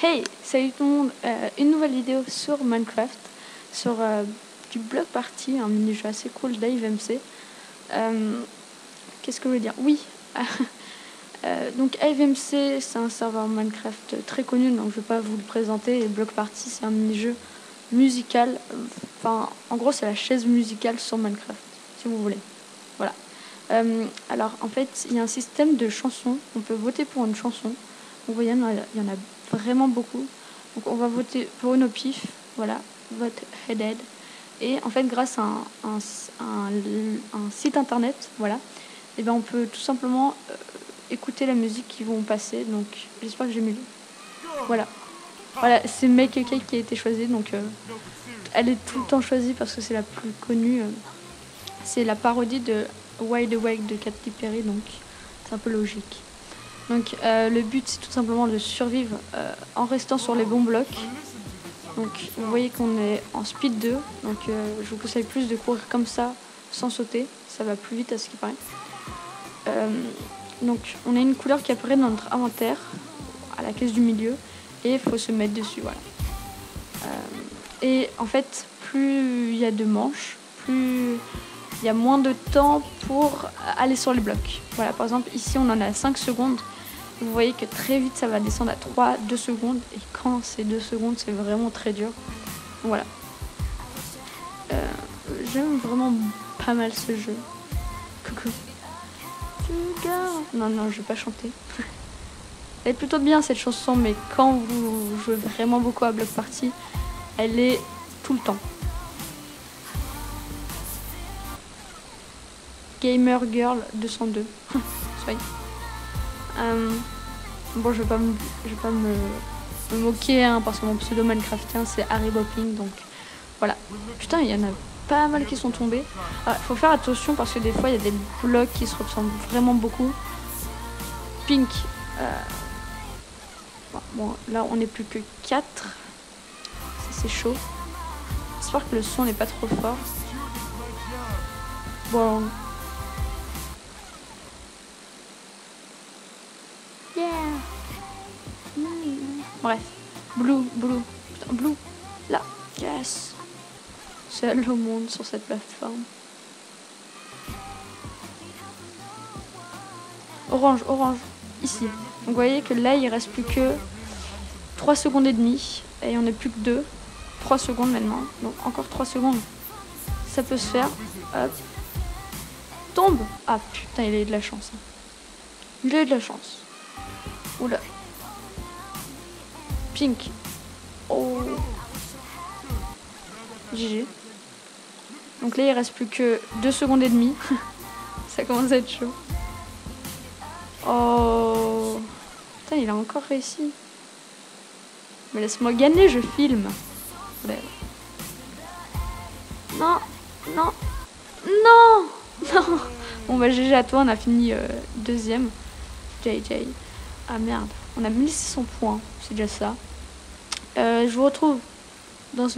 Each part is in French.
Hey, salut tout le monde, une nouvelle vidéo sur Minecraft, sur du block party, un mini-jeu assez cool d'AveMC. Qu'est-ce que je veux dire? Oui, donc AveMC c'est un serveur Minecraft très connu, donc je vais pas vous le présenter. Et block party c'est un mini-jeu musical, enfin en gros c'est la chaise musicale sur Minecraft, si vous voulez. Voilà. Alors en fait il y a un système de chansons, on peut voter pour une chanson. Vous voyez, il y en a vraiment beaucoup. Donc on va voter pour une au pif, voilà, vote headed. Et en fait, grâce à un site internet, voilà, et ben on peut tout simplement écouter la musique qui vont passer. Donc j'espère que j'ai mieux. Voilà, voilà, c'est Make a Cake qui a été choisie. Donc elle est tout le temps choisie parce que c'est la plus connue. C'est la parodie de Wide Awake de Katy Perry, donc c'est un peu logique. Donc le but c'est tout simplement de survivre en restant sur les bons blocs. Donc vous voyez qu'on est en speed 2, donc je vous conseille plus de courir comme ça sans sauter, ça va plus vite à ce qui paraît. Donc on a une couleur qui apparaît dans notre inventaire à la caisse du milieu et il faut se mettre dessus, voilà. Et en fait plus il y a de manches, plus il y a moins de temps pour aller sur les blocs. Voilà, par exemple ici on en a 5 secondes. Vous voyez que très vite ça va descendre à 3, 2 secondes. Et quand c'est 2 secondes, c'est vraiment très dur. Voilà. J'aime vraiment pas mal ce jeu. Coucou. Non, non, je vais pas chanter. Elle est plutôt bien cette chanson, mais quand vous jouez vraiment beaucoup à Block Party, elle est tout le temps. Gamer Girl 202. Soyez. Bon, je vais pas me moquer, hein, parce que mon pseudo Minecraftien c'est Harry Bopping, donc voilà. Putain, il y en a pas mal qui sont tombés. Faut faire attention parce que des fois il y a des blocs qui se ressemblent vraiment beaucoup. Pink. Bon, là on n'est plus que 4. C'est chaud. J'espère que le son n'est pas trop fort. Bon. Yeah. Bref. Blue. Putain, Blue. Là. Yes. Seul au monde sur cette plateforme. Orange. Ici. Donc vous voyez que là il reste plus que 3 secondes et demie. Et on n'est plus que 2. 3 secondes maintenant. Donc encore 3 secondes. Ça peut se faire. Hop. Tombe. Ah putain, il a eu de la chance. Hein. Il a eu de la chance. Oula. Pink. Oh. GG. Donc là il reste plus que 2 secondes et demie. Ça commence à être chaud. Oh. Putain, il a encore réussi. Mais laisse-moi gagner, je filme. Ouais. Non. Bon bah GG à toi, on a fini deuxième. JJ. Ah merde, on a 1600 points, c'est déjà ça. Je vous retrouve dans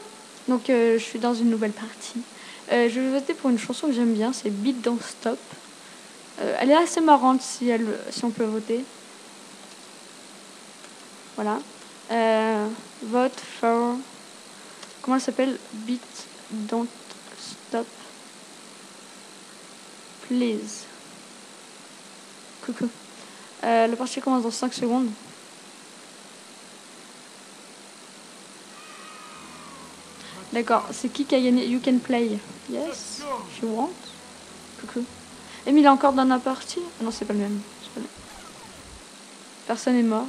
donc je suis dans une nouvelle partie. Je vais voter pour une chanson que j'aime bien, c'est Beat Don't Stop. Elle est assez marrante si on peut voter. Voilà. Vote for... Comment elle s'appelle? Beat Don't Stop. Please. Coucou. La partie commence dans 5 secondes. D'accord, c'est qui a gagné? You can play. Yes, if you want. Coucou. Et mais il est encore dans la partie? Ah non, c'est pas le même. Personne est mort.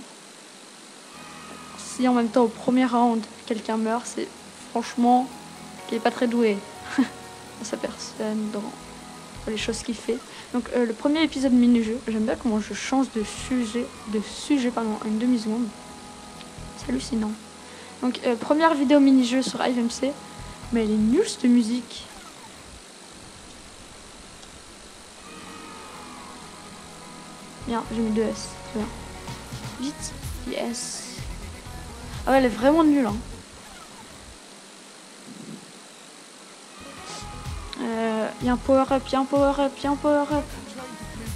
Si en même temps au premier round quelqu'un meurt, c'est franchement qu'il est pas très doué. Dans sa personne, dans les choses qu'il fait. Donc le premier épisode mini-jeu, j'aime bien comment je change de sujet en une demi-seconde. C'est hallucinant. Donc première vidéo mini-jeu sur AveMC, mais elle est nulle cette musique. Bien, j'ai mis 2 S, c'est bien. Vite, yes. Ah ouais, elle est vraiment nulle, hein. Y a un power-up,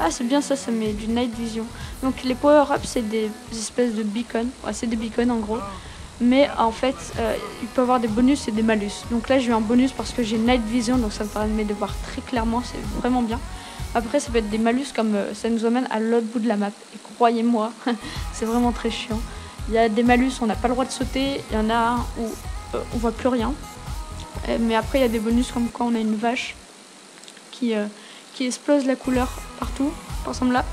Ah, c'est bien ça, ça met du night vision. Donc les power-ups, c'est des espèces de beacons. Ouais, c'est des beacons en gros. Mais en fait, il peut avoir des bonus et des malus. Donc là, j'ai eu un bonus parce que j'ai night vision, donc ça me permet de voir très clairement, c'est vraiment bien. Après, ça peut être des malus comme ça nous amène à l'autre bout de la map. Et croyez-moi, c'est vraiment très chiant. Il y a des malus, on n'a pas le droit de sauter. Il y en a un où on voit plus rien. Mais après, il y a des bonus comme quand on a une vache qui explose la couleur partout. Par exemple là,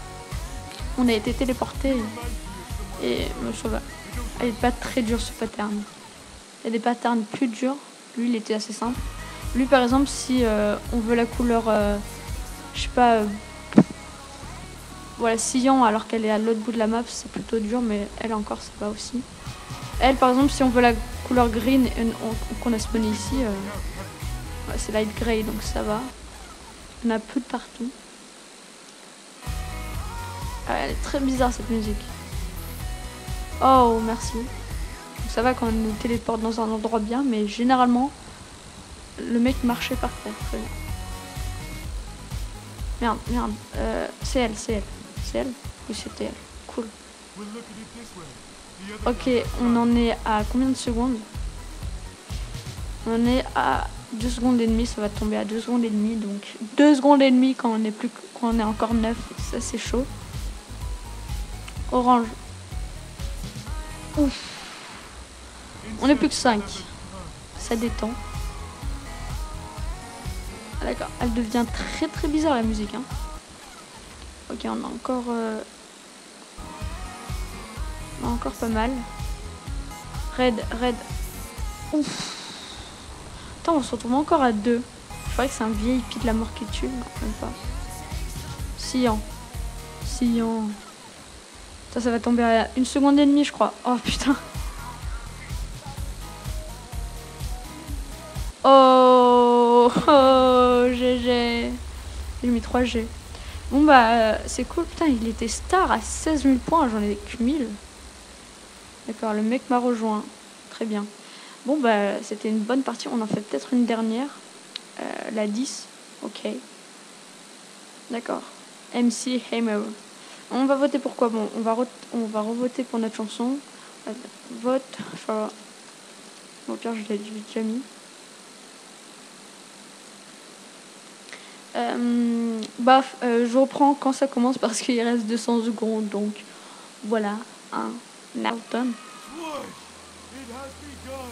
on a été téléporté et ça va. Elle n'est pas très dure ce pattern. Il y a des patterns plus durs. Lui, il était assez simple. Lui, par exemple, si on veut la couleur, je sais pas, voilà, cyan alors qu'elle est à l'autre bout de la map, c'est plutôt dur, mais elle encore, ça va aussi. Elle, par exemple, si on veut la couleur green et qu'on a spawné ici, ouais, c'est light grey, donc ça va. On a peu de partout. Ah, elle est très bizarre cette musique. Oh, merci. Donc ça va quand on nous téléporte dans un endroit bien, mais généralement, le mec marchait par terre. Très bien. Merde, merde. C'est elle. C'est elle? Oui, c'était elle. Cool. Ok, on en est à combien de secondes? On est à 2 secondes et demie, ça va tomber à 2 secondes et demie. Donc 2 secondes et demie quand on est encore 9, ça c'est chaud. Orange. Ouf. On est plus que 5. Ça détend. Ah, d'accord, elle devient très très bizarre la musique. Hein. Ok, on a encore... on a encore pas mal. Red. Ouf. Attends, on se retrouve encore à 2. Je croyais que c'est un vieil hippie de la mort qui tue. Non, même pas. Cyan. Ça va tomber à 1 seconde et demie, je crois. Oh putain. Oh, GG. J'ai mis 3G. Bon bah, c'est cool. Putain, il était star à 16 000 points. J'en ai que 1000. D'accord, le mec m'a rejoint. Très bien. Bon bah, c'était une bonne partie. On en fait peut-être une dernière. La 10. Ok. D'accord. MC Hammer. On va voter pour quoi? Bon, on va revoter pour notre chanson. Vote. Enfin, bon, pire, je l'ai déjà mis. Je reprends quand ça commence parce qu'il reste 200 secondes. Donc, voilà. Un Nelton.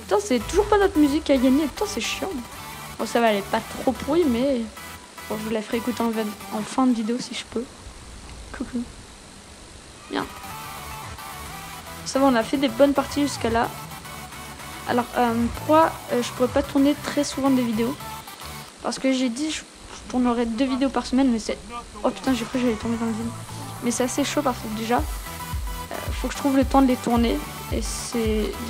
Putain, c'est toujours pas notre musique à gagner. Putain, c'est chiant. Bon, ça va, elle est pas trop pourrie, mais bon, je vous la ferai écouter en fin de vidéo si je peux. Coucou. Bien. Ça va, on a fait des bonnes parties jusqu'à là. Alors, pourquoi je pourrais pas tourner très souvent des vidéos? Parce que j'ai dit je tournerai 2 vidéos par semaine, mais c'est... Oh putain, j'ai cru que j'allais tomber dans le vide. Mais c'est assez chaud parce que déjà, faut que je trouve le temps de les tourner. Et des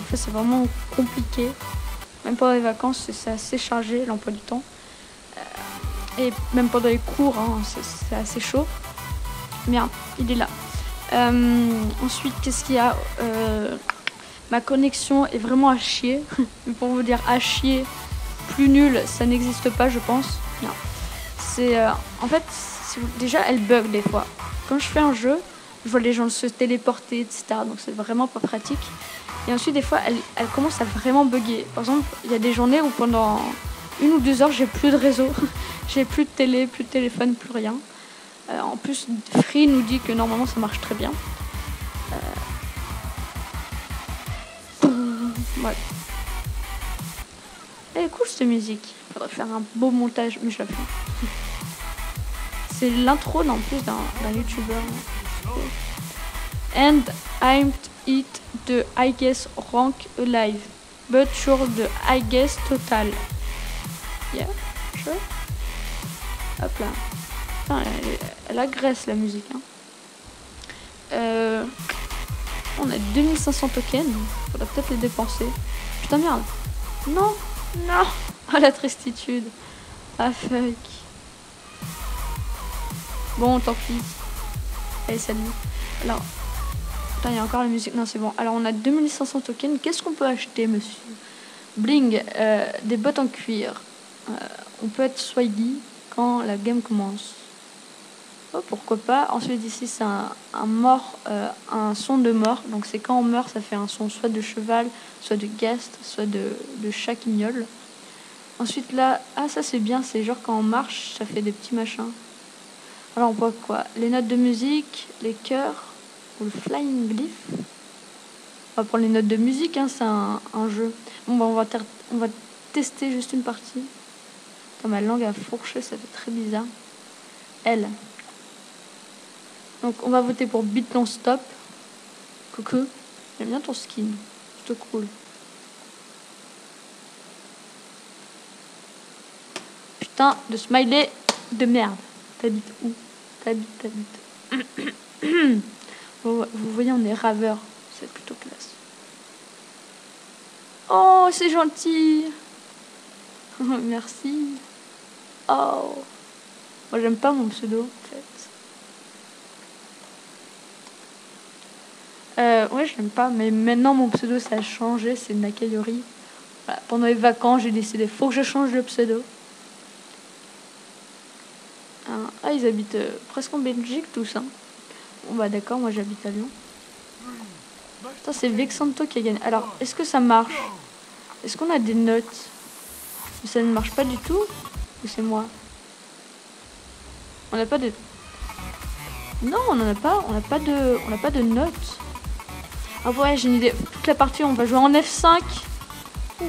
fois, c'est vraiment compliqué. Même pendant les vacances, c'est assez chargé, l'emploi du temps. Et même pendant les cours, hein, c'est assez chaud. Merde, il est là. Ensuite, qu'est-ce qu'il y a? Ma connexion est vraiment à chier. Mais pour vous dire à chier, plus nul, ça n'existe pas, je pense. Non. C'est en fait, déjà, elle bug des fois. Quand je fais un jeu, je vois les gens se téléporter, etc. Donc c'est vraiment pas pratique. Et ensuite, des fois, elle commence à vraiment bugger. Par exemple, il y a des journées où pendant 1 ou 2 heures, j'ai plus de réseau. J'ai plus de télé, plus de téléphone, plus rien. En plus, Free nous dit que normalement ça marche très bien. Ouais. Elle est cool cette musique. Faudrait faire un beau montage, mais je la fais. C'est l'intro en plus d'un youtubeur. And I'm it the I guess rank alive, but sure the I guess total. Yeah, sure. Hop là. Putain, elle agresse la musique. Hein. On a 2500 tokens. Faudra peut-être les dépenser. Putain, merde. Non. Ah, la tristitude. Ah, fuck. Bon, tant pis. Allez, salut. Alors, putain, il y a encore la musique. Non, c'est bon. Alors, on a 2500 tokens. Qu'est-ce qu'on peut acheter, monsieur? Bling. Des bottes en cuir. On peut être swaggy quand la game commence. Oh, pourquoi pas. Ensuite ici c'est un son de mort. Donc c'est quand on meurt, ça fait un son soit de cheval, soit de guest, soit de chat qui miaule. Ensuite là, ah ça c'est bien, c'est genre quand on marche, ça fait des petits machins. Alors on voit quoi? Les notes de musique, les chœurs, ou le flying glyph. On va prendre les notes de musique, hein, c'est un jeu. Bon bah on va tester juste une partie. Attends, ma langue a fourché, ça fait très bizarre. L. Donc on va voter pour Beat Non Stop. Coucou, j'aime bien ton skin, c'est plutôt cool. Putain de smiley de merde. T'habites où? T'habites. Vous voyez, on est raveur, c'est plutôt classe. Oh, c'est gentil. Merci. Oh. Moi j'aime pas mon pseudo en fait. Ouais, je l'aime pas, mais maintenant mon pseudo ça a changé, c'est Nakayori. Voilà, pendant les vacances, j'ai décidé, faut que je change de pseudo. Ah, ils habitent presque en Belgique, tous, hein. Bon, bah d'accord, moi j'habite à Lyon. Putain, c'est Vexanto qui a gagné. Alors, est-ce que ça marche? Est-ce qu'on a des notes? Mais ça ne marche pas du tout? Ou c'est moi? On n'a pas de... Non, on n'en a pas. On n'a pas de notes. Ah ouais, j'ai une idée. Toute la partie, on va jouer en F5. Ouf.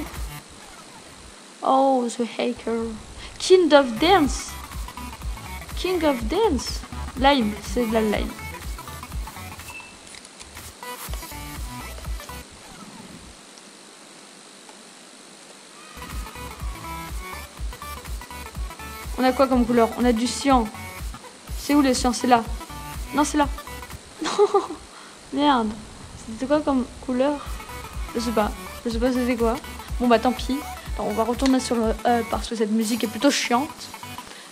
Oh, the hacker. King of Dance. King of Dance. Lime, c'est de la lime. On a quoi comme couleur? On a du cyan. C'est où le cyan? C'est là. Non, c'est là. Non. Merde. C'était quoi comme couleur? Je sais pas. Je sais pas c'était quoi. Bon bah tant pis. Alors, on va retourner sur le parce que cette musique est plutôt chiante.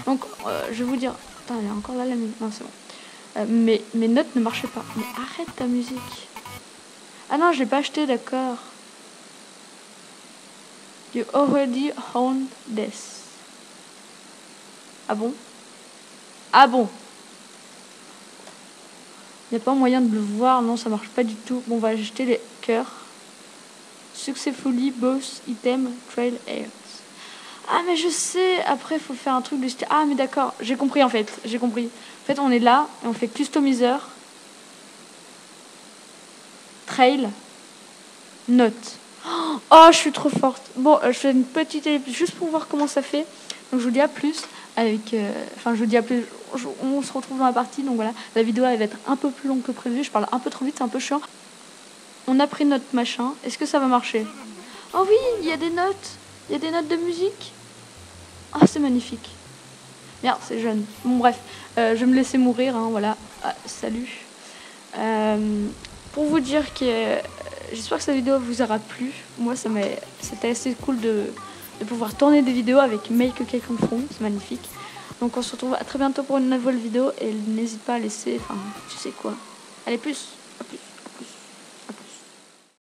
Donc je vais vous dire... Attends, elle est encore là la musique. Non, c'est bon. Mes notes ne marchaient pas. Mais arrête ta musique. Ah non, je l'ai pas acheté, d'accord. You already own this. Ah bon? Ah bon? Il n'y a pas moyen de le voir, non, ça marche pas du tout. Bon, on va acheter les cœurs. Successfully both item trail airs. Ah, mais je sais, après, il faut faire un truc de... Ah, mais d'accord, j'ai compris en fait, j'ai compris. En fait, on est là et on fait customizer, trail, note. Oh, je suis trop forte. Bon, je fais une petite ellipse juste pour voir comment ça fait. Donc, je vous dis à plus. Avec, enfin, je vous dis à plus. On se retrouve dans la partie. Donc voilà, la vidéo elle va être un peu plus longue que prévu. Je parle un peu trop vite, c'est un peu chiant. On a pris notre machin. Est-ce que ça va marcher? Oh oui, il y a des notes. Il y a des notes de musique. Ah, c'est magnifique. Merde, c'est jeune. Bon, bref, je vais me laisser mourir. Hein, voilà. Ah, salut. Pour vous dire que j'espère que cette vidéo vous aura plu. Moi, c'était assez cool de pouvoir tourner des vidéos avec Make a Cake on Phone, c'est magnifique. Donc on se retrouve à très bientôt pour une nouvelle vidéo et n'hésite pas à laisser, enfin tu sais quoi. Allez, plus.